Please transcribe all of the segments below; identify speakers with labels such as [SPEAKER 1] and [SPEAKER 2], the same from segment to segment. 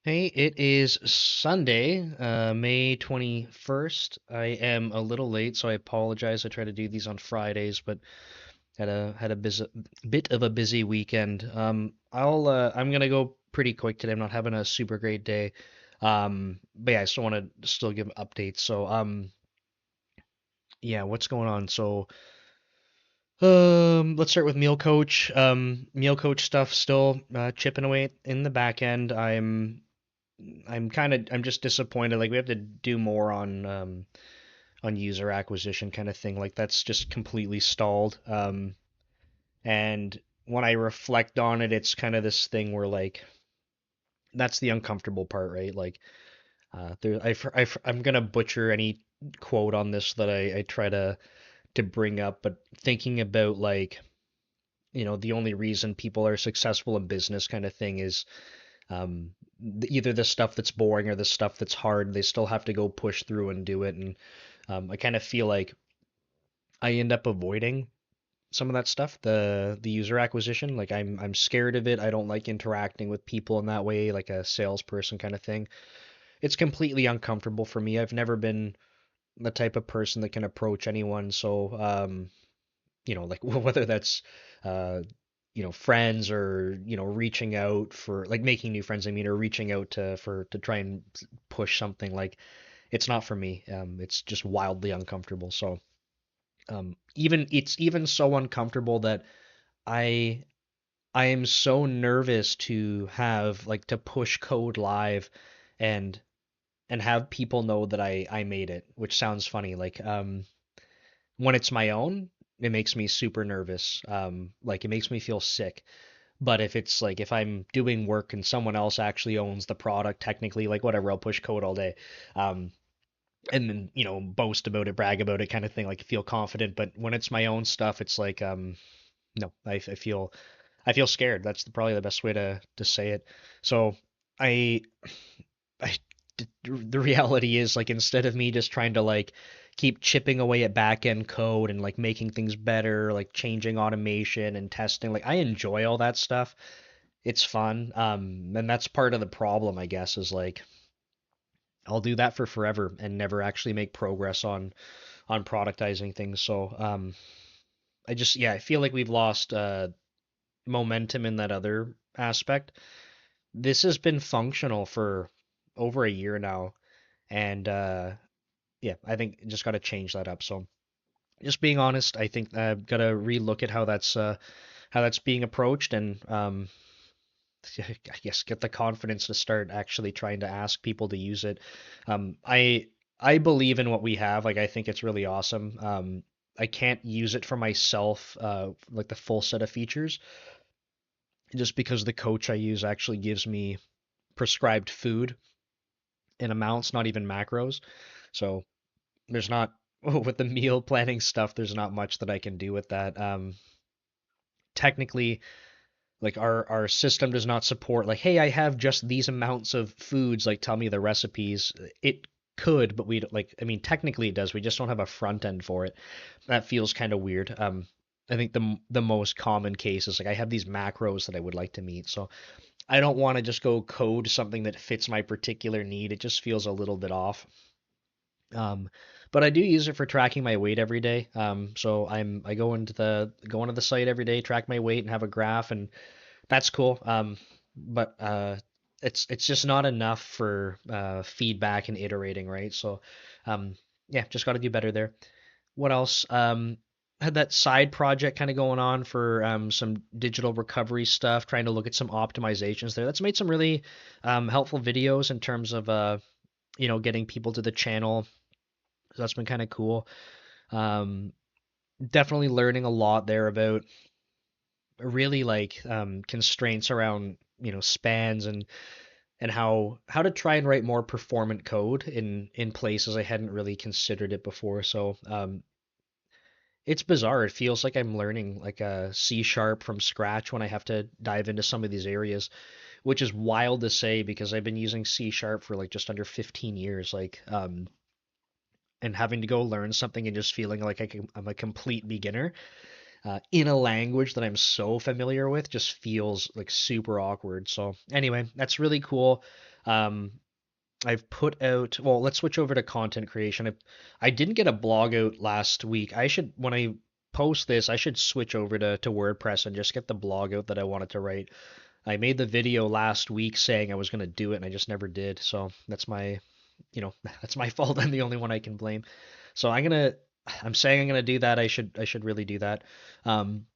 [SPEAKER 1] Hey, it is Sunday, May 21st. I am a little late, so I apologize. I try to do these on Fridays, but had a bit of a busy weekend. I'm gonna go pretty quick today. I'm not having a super great day. But yeah, I still want to still give updates. Yeah, what's going on? Let's start with Meal Coach. Meal Coach stuff still chipping away in the back end. I'm just disappointed. Like we have to do more on user acquisition kind of thing. Like that's just completely stalled. And when I reflect on it, it's kind of this thing where like that's the uncomfortable part, right? Like I'm gonna butcher any quote on this that I try to bring up, but thinking about like the only reason people are successful in business kind of thing is um, either the stuff that's boring or the stuff that's hard. They still have to go push through and do it. And I kind of feel like I end up avoiding some of that stuff, the user acquisition. Like I'm scared of it. I don't like interacting with people in that way, like a salesperson kind of thing. It's completely uncomfortable for me. I've never been the type of person that can approach anyone. Like whether that's uh, friends or reaching out for like making new friends. I mean, or reaching out to try and push something. Like it's not for me. It's just wildly uncomfortable. Even it's even so uncomfortable that I I am so nervous to have like to push code live and and have people know that I made it, which sounds funny. When it's my own, it makes me super nervous. Like it makes me feel sick. But if it's like if I'm doing work and someone else actually owns the product, technically, like whatever, I'll push code all day. Um, and then, boast about it, brag about it kind of thing, like feel confident. But when it's my own stuff, it's like, no, I feel scared. That's probably the best way to say it. So I I the reality is like instead of me just trying to like keep chipping away at back end code and like making things better, like changing automation and testing, like I enjoy all that stuff. It's fun. And that's part of the problem, I guess, is like I'll do that for forever and never actually make progress on productizing things. I feel like we've lost momentum in that other aspect. This has been functional for over a year now, and yeah, I think just got to change that up. So just being honest, I think I've got to relook at how that's being approached, and I guess get the confidence to start actually trying to ask people to use it. I believe in what we have. Like I think it's really awesome. I can't use it for myself, like the full set of features, just because the coach I use actually gives me prescribed food in amounts, not even macros. So there's not with the meal planning stuff. There's not much that I can do with that. Technically, like our system does not support like, hey, I have just these amounts of foods. Like, tell me the recipes. It could, but we like. I mean, technically it does. We just don't have a front end for it. That feels kind of weird. I think the most common case is like I have these macros that I would like to meet. So I don't want to just go code something that fits my particular need. It just feels a little bit off. Um, but I do use it for tracking my weight every day. I go into the site every day, track my weight, and have a graph, and that's cool. But it's just not enough for feedback and iterating, right? Um, yeah, just got to do better there. What else? Had that side project kind of going on for some digital recovery stuff, trying to look at some optimizations there. That's made some really helpful videos in terms of getting people to the channel. So that's been kind of cool. Um, Definitely learning a lot there about really like constraints around spans and how to try and write more performant code in places I hadn't really considered it before. It's bizarre. It feels like I'm learning like a C sharp from scratch when I have to dive into some of these areas, which is wild to say because I've been using C sharp for like just under 15 years. And having to go learn something and just feeling like I'm a complete beginner in a language that I'm so familiar with just feels like super awkward. So anyway, that's really cool. Um, I've put out, well, let's switch over to content creation. I didn't get a blog out last week. I should, when I post this, I should switch over to WordPress and just get the blog out that I wanted to write. I made the video last week saying I was going to do it and I just never did. So that's my, that's my fault. I'm the only one I can blame. So I'm saying I'm gonna do that. I should really do that. Um,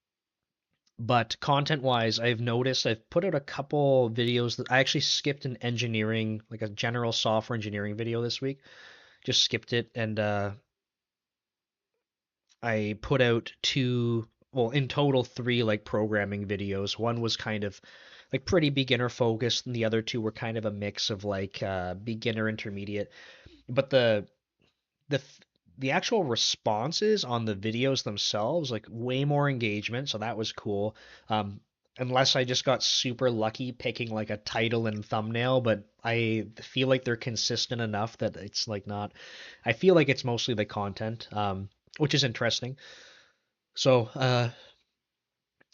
[SPEAKER 1] but content wise, I've noticed I've put out a couple videos that I actually skipped an engineering, like a general software engineering video this week. Just skipped it, and I put out two, well, in total three like programming videos. One was kind of like pretty beginner focused, and the other two were kind of a mix of like beginner intermediate. But the the actual responses on the videos themselves, like way more engagement, so that was cool. Um, Unless I just got super lucky picking like a title and thumbnail, but I feel like they're consistent enough that it's like not. I feel like it's mostly the content, which is interesting. So I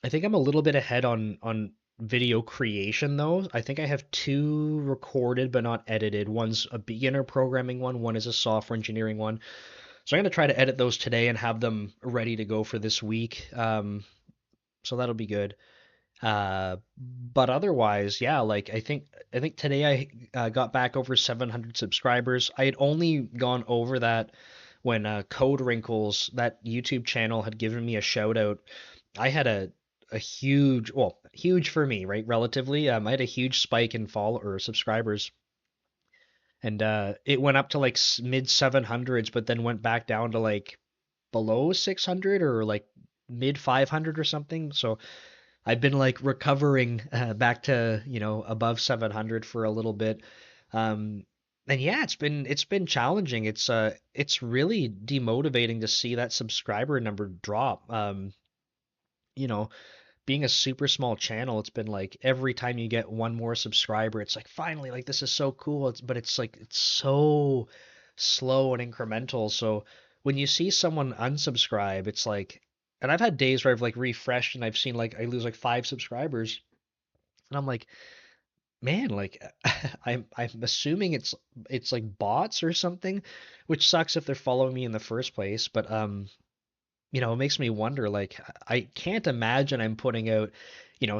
[SPEAKER 1] think I'm a little bit ahead on video creation though. I think I have two recorded but not edited. One's a beginner programming one, one is a software engineering one. So I'm gonna try to edit those today and have them ready to go for this week. So that'll be good. But otherwise, yeah, like I think today I got back over 700 subscribers. I had only gone over that when Code Wrinkles, that YouTube channel, had given me a shout out. I had a huge, well, huge for me, right? Relatively, I had a huge spike in follow or subscribers, and it went up to like mid 700s, but then went back down to like below 600 or like mid 500 or something. So I've been like recovering back to, above 700 for a little bit. Um, and yeah, it's been challenging. It's really demotivating to see that subscriber number drop. You know, being a super small channel, it's been like every time you get one more subscriber, it's like finally, like this is so cool. But it's like it's so slow and incremental. So when you see someone unsubscribe, it's like, and I've had days where I've like refreshed and I've seen like I lose like 5 subscribers, and I'm like, man, like I'm assuming it's like bots or something, which sucks if they're following me in the first place. But it makes me wonder, like, I can't imagine I'm putting out,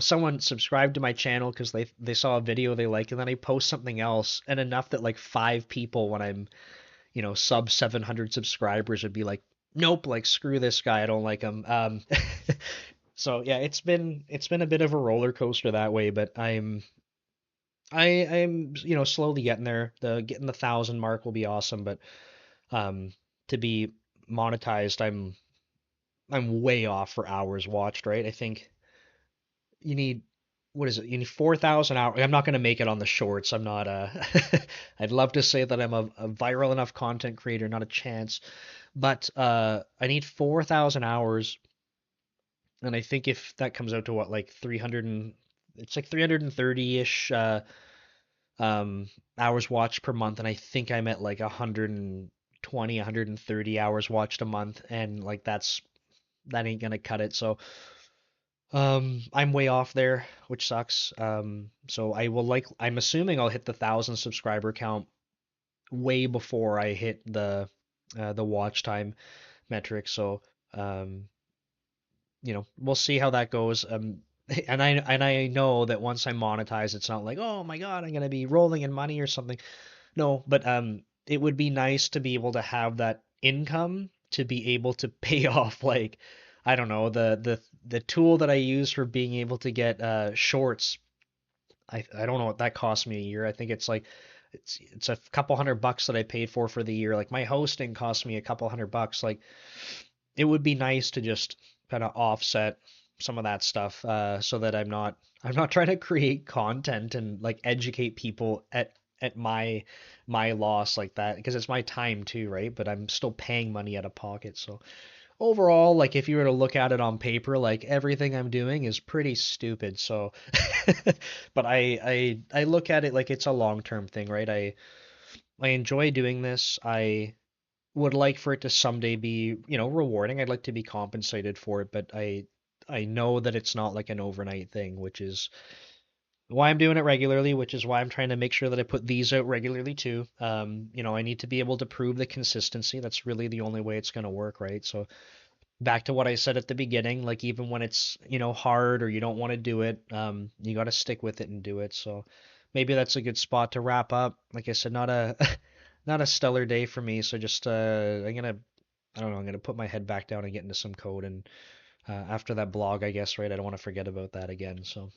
[SPEAKER 1] someone subscribed to my channel because they saw a video they like, and then I post something else, and enough that like 5 people when I'm, sub 700 subscribers would be like, nope, like screw this guy, I don't like him. So yeah, it's been a bit of a roller coaster that way, but I'm slowly getting there. Getting the 1,000 mark will be awesome, but um to be monetized, I'm way off for hours watched, right? I think you need, what is it? You need 4,000 hours. I'm not going to make it on the shorts. I'm not I'd love to say that I'm a viral enough content creator, not a chance. But I need 4,000 hours, and I think if that comes out to what, like 300 and it's like 330-ish um hours watched per month, and I think I'm at like 120, 130 hours watched a month, and like that ain't gonna cut it. So I'm way off there, which sucks. So I'm assuming I'll hit the 1,000 subscriber count way before I hit the watch time metric. So, um, we'll see how that goes. And I know that once I monetize, it's not like, oh my God, I'm gonna be rolling in money or something. No, but it would be nice to be able to have that income to be able to pay off, like, I don't know, the tool that I use for being able to get shorts. I don't know what that cost me a year. I think it's like it's a couple $100 that I paid for the year. Like my hosting cost me a couple $100. Like it would be nice to just kind of offset some of that stuff, so that I'm not trying to create content and like educate people at my loss like that, because it's my time too, right? But I'm still paying money out of pocket. So overall, like if you were to look at it on paper, like everything I'm doing is pretty stupid. So but I look at it like it's a long-term thing, right? I enjoy doing this. I would like for it to someday be, rewarding. I'd like to be compensated for it, but I know that it's not like an overnight thing, which is why I'm doing it regularly, which is why I'm trying to make sure that I put these out regularly too. I need to be able to prove the consistency. That's really the only way it's going to work, right? So back to what I said at the beginning, like even when it's, hard or you don't want to do it, you got to stick with it and do it. So maybe that's a good spot to wrap up. Like I said, not a not a stellar day for me. So just I don't know, I'm gonna put my head back down and get into some code and after that blog, I guess, right? I don't want to forget about that again. So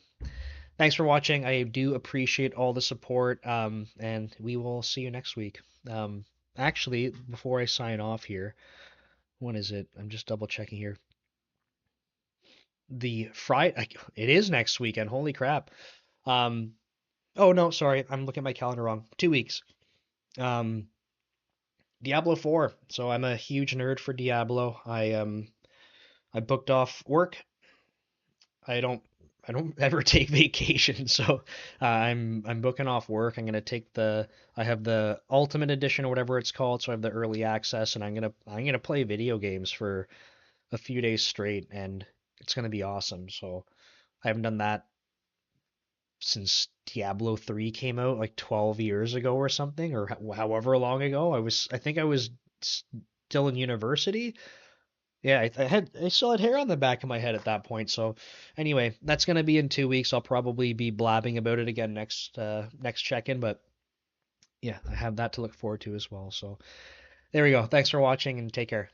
[SPEAKER 1] thanks for watching. I do appreciate all the support, and we will see you next week. Actually, before I sign off here, when is it? I'm just double checking here. The Friday, it is next weekend. Holy crap. Um, oh no, sorry, I'm looking at my calendar wrong. 2 weeks. Um, Diablo 4. So I'm a huge nerd for Diablo. I booked off work. I don't I don't ever take vacation, so I'm booking off work. I have the Ultimate Edition or whatever it's called, so I have the early access, and I'm gonna play video games for a few days straight, and it's gonna be awesome. So I haven't done that since Diablo 3 came out like 12 years ago or something, or however long ago. I think I was still in university. Yeah, I still had hair on the back of my head at that point. So anyway, that's gonna be in 2 weeks. I'll probably be blabbing about it again next check-in, but yeah, I have that to look forward to as well. So there we go. Thanks for watching and take care.